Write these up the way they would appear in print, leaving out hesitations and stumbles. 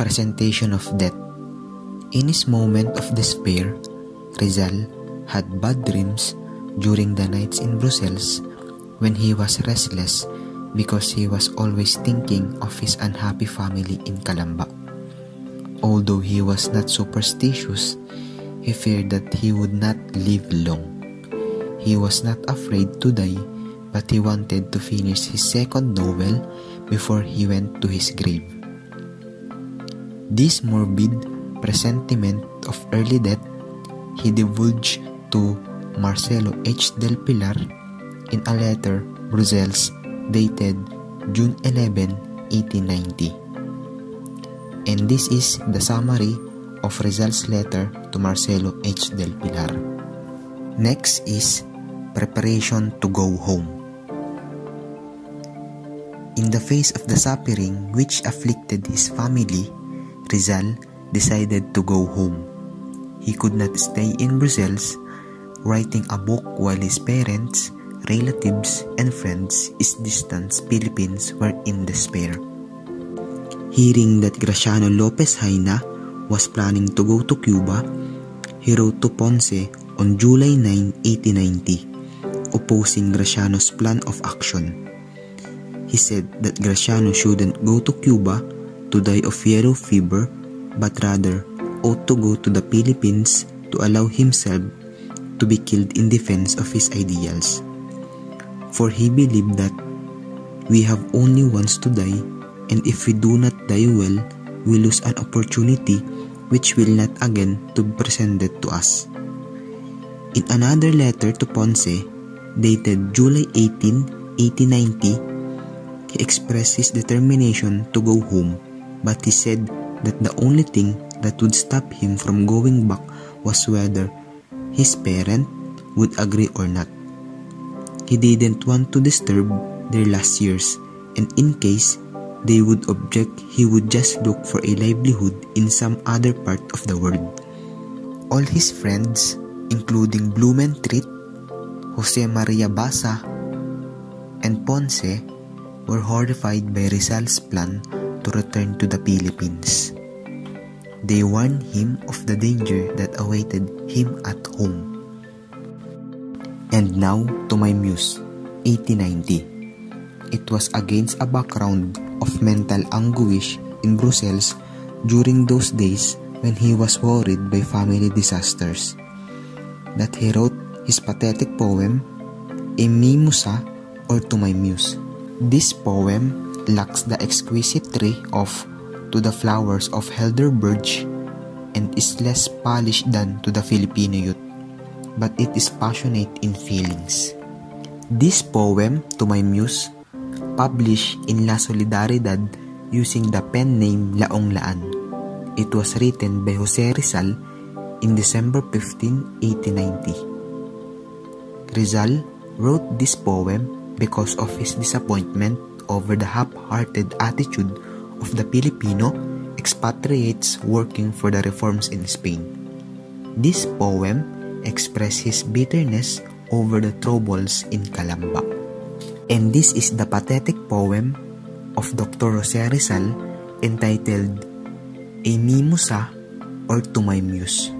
presentation of death. In his moment of despair, Rizal had bad dreams during the nights in Brussels when he was restless because he was always thinking of his unhappy family in Calamba. Although he was not superstitious, he feared that he would not live long. He was not afraid to die, but he wanted to finish his second novel before he went to his grave. This morbid presentiment of early death he divulged to Marcelo H. del Pilar in a letter, Brussels, dated June 11, 1890. And this is the summary of Rizal's letter to Marcelo H. del Pilar. Next is preparation to go home. In the face of the suffering which afflicted his family, Rizal decided to go home. He could not stay in Brussels, writing a book while his parents, relatives, and friends in distant Philippines were in despair. Hearing that Graciano Lopez Haina was planning to go to Cuba, he wrote to Ponce on July 9, 1890, opposing Graciano's plan of action. He said that Graciano shouldn't go to Cuba to die of yellow fever, but rather ought to go to the Philippines to allow himself to be killed in defense of his ideals. For he believed that we have only once to die, and if we do not die well, we lose an opportunity which will not again to be presented to us. In another letter to Ponce, dated July 18, 1890, he expressed his determination to go home, but he said that the only thing that would stop him from going back was whether his parent would agree or not. He didn't want to disturb their last years, and in case they would object, he would just look for a livelihood in some other part of the world. All his friends, including Blumentritt, Jose Maria Basa, and Ponce, were horrified by Rizal's plan to return to the Philippines. They warned him of the danger that awaited him at home. And now to my Muse, 1890. It was against a background of mental anguish in Brussels during those days when he was worried by family disasters that he wrote his pathetic poem, A Mimosa or To My Muse. This poem lacks the exquisite ray of To the Flowers of Helderberg and is less polished than To the Filipino Youth, but it is passionate in feelings. This poem, To My Muse, published in La Solidaridad using the pen name Laong Laan. It was written by Jose Rizal in December 15, 1890. Rizal wrote this poem because of his disappointment over the half-hearted attitude of the Filipino expatriates working for the reforms in Spain. This poem expressed his bitterness over the troubles in Calamba. And this is the pathetic poem of Dr. Jose Rizal entitled A Mimosa or To My Muse.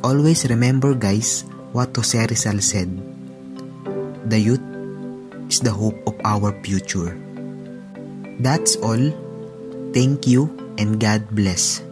Always remember, guys, what Jose Rizal said. The youth is the hope of our future. That's all. Thank you and God bless.